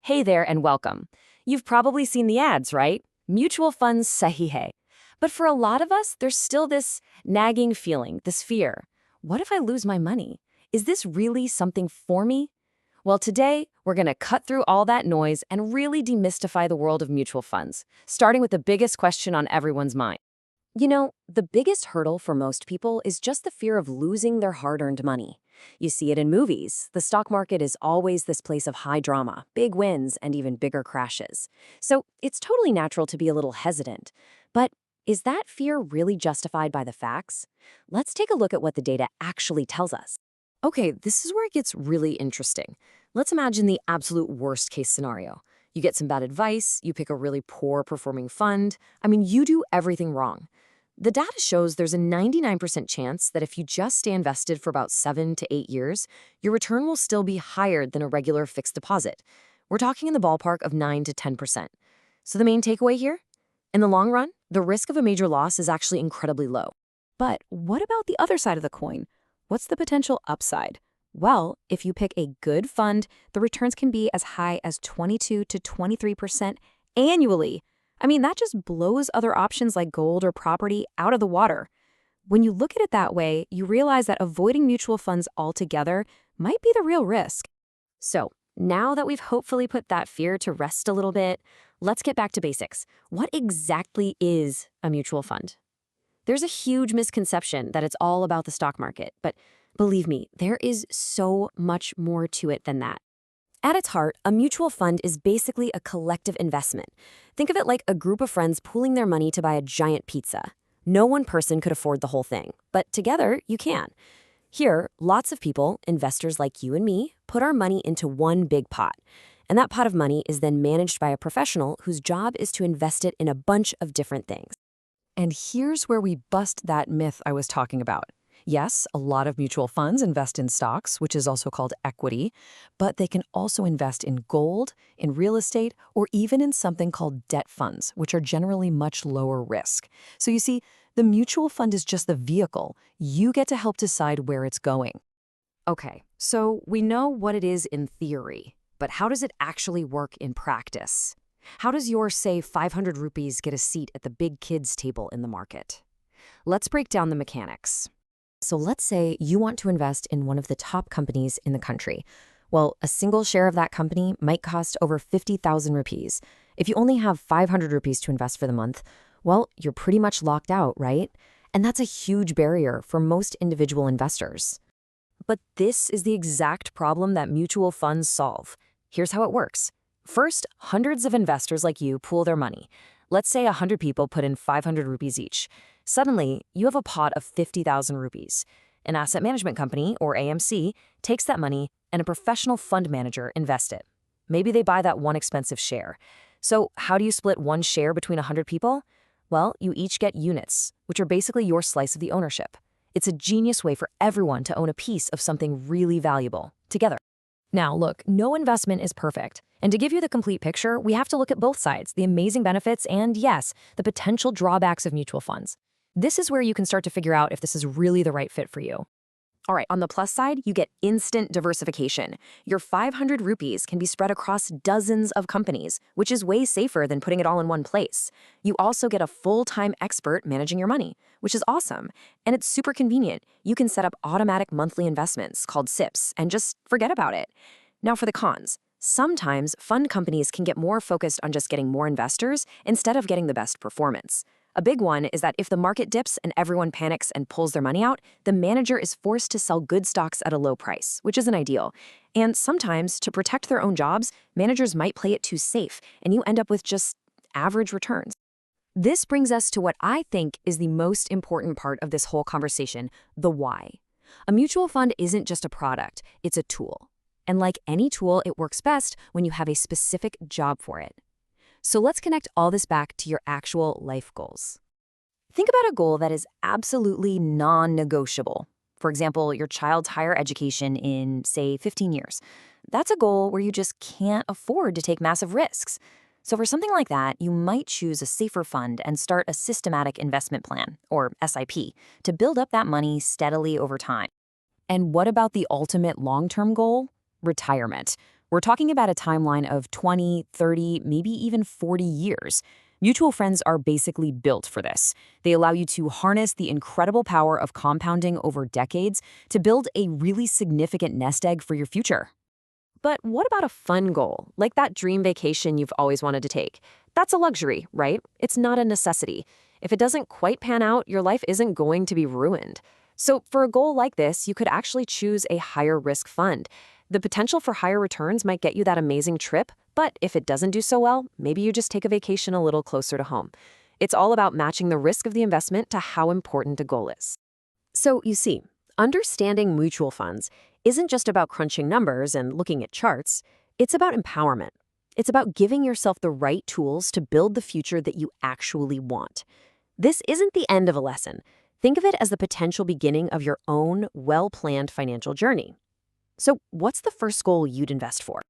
Hey there and welcome. You've probably seen the ads, right? Mutual funds sahi hai. But for a lot of us, there's still this nagging feeling, this fear. What if I lose my money? Is this really something for me? Well, today, we're going to cut through all that noise and really demystify the world of mutual funds, starting with the biggest question on everyone's mind. The biggest hurdle for most people is just the fear of losing their hard-earned money. You see it in movies. The stock market is always this place of high drama, big wins, and even bigger crashes. So it's totally natural to be a little hesitant. But is that fear really justified by the facts? Let's take a look at what the data actually tells us. Okay, this is where it gets really interesting. Let's imagine the absolute worst-case scenario. You get some bad advice, you pick a really poor-performing fund. You do everything wrong. The data shows there's a 99% chance that if you just stay invested for about 7 to 8 years, your return will still be higher than a regular fixed deposit. We're talking in the ballpark of 9 to 10%. So the main takeaway here? In the long run, the risk of a major loss is actually incredibly low. But what about the other side of the coin? What's the potential upside? Well, if you pick a good fund, the returns can be as high as 22 to 23% annually. That just blows other options like gold or property out of the water. When you look at it that way, you realize that avoiding mutual funds altogether might be the real risk. So, now that we've hopefully put that fear to rest a little bit, let's get back to basics. What exactly is a mutual fund? There's a huge misconception that it's all about the stock market, but believe me, there is so much more to it than that. At its heart, a mutual fund is basically a collective investment. Think of it like a group of friends pooling their money to buy a giant pizza. No one person could afford the whole thing, but together you can. Here, lots of people, investors like you and me, put our money into one big pot. And that pot of money is then managed by a professional whose job is to invest it in a bunch of different things. And here's where we bust that myth I was talking about. Yes, a lot of mutual funds invest in stocks, which is also called equity, but they can also invest in gold, in real estate, or even in something called debt funds, which are generally much lower risk. So you see, the mutual fund is just the vehicle. You get to help decide where it's going. Okay, so we know what it is in theory, but how does it actually work in practice? How does your, say, 500 rupees get a seat at the big kids table in the market? Let's break down the mechanics. So let's say you want to invest in one of the top companies in the country. Well, a single share of that company might cost over 50,000 rupees. If you only have 500 rupees to invest for the month, well, you're pretty much locked out, right? And that's a huge barrier for most individual investors. But this is the exact problem that mutual funds solve. Here's how it works. First, hundreds of investors like you pool their money. Let's say 100 people put in 500 rupees each. Suddenly, you have a pot of 50,000 rupees. An asset management company, or AMC, takes that money and a professional fund manager invests it. Maybe they buy that one expensive share. So how do you split one share between 100 people? Well, you each get units, which are basically your slice of the ownership. It's a genius way for everyone to own a piece of something really valuable, together. Now, look, no investment is perfect. And to give you the complete picture, we have to look at both sides, the amazing benefits and, yes, the potential drawbacks of mutual funds. This is where you can start to figure out if this is really the right fit for you. All right, on the plus side, you get instant diversification. Your 500 rupees can be spread across dozens of companies, which is way safer than putting it all in one place. You also get a full-time expert managing your money, which is awesome. And it's super convenient. You can set up automatic monthly investments called SIPs and just forget about it. Now for the cons. Sometimes fund companies can get more focused on just getting more investors instead of getting the best performance. A big one is that if the market dips and everyone panics and pulls their money out, the manager is forced to sell good stocks at a low price, which isn't ideal. And sometimes, to protect their own jobs, managers might play it too safe, and you end up with just average returns. This brings us to what I think is the most important part of this whole conversation, the why. A mutual fund isn't just a product, it's a tool. And like any tool, it works best when you have a specific job for it. So let's connect all this back to your actual life goals. Think about a goal that is absolutely non-negotiable. For example, your child's higher education in, say, 15 years. That's a goal where you just can't afford to take massive risks. So for something like that, you might choose a safer fund and start a systematic investment plan, or SIP, to build up that money steadily over time. And what about the ultimate long-term goal? Retirement. We're talking about a timeline of 20, 30, maybe even 40 years. Mutual funds are basically built for this. They allow you to harness the incredible power of compounding over decades to build a really significant nest egg for your future. But what about a fun goal, like that dream vacation you've always wanted to take? That's a luxury, right? It's not a necessity. If it doesn't quite pan out, your life isn't going to be ruined. So for a goal like this, you could actually choose a higher risk fund. The potential for higher returns might get you that amazing trip, but if it doesn't do so well, maybe you just take a vacation a little closer to home. It's all about matching the risk of the investment to how important a goal is. So you see, understanding mutual funds isn't just about crunching numbers and looking at charts. It's about empowerment. It's about giving yourself the right tools to build the future that you actually want. This isn't the end of a lesson. Think of it as the potential beginning of your own well-planned financial journey. So what's the first goal you'd invest for?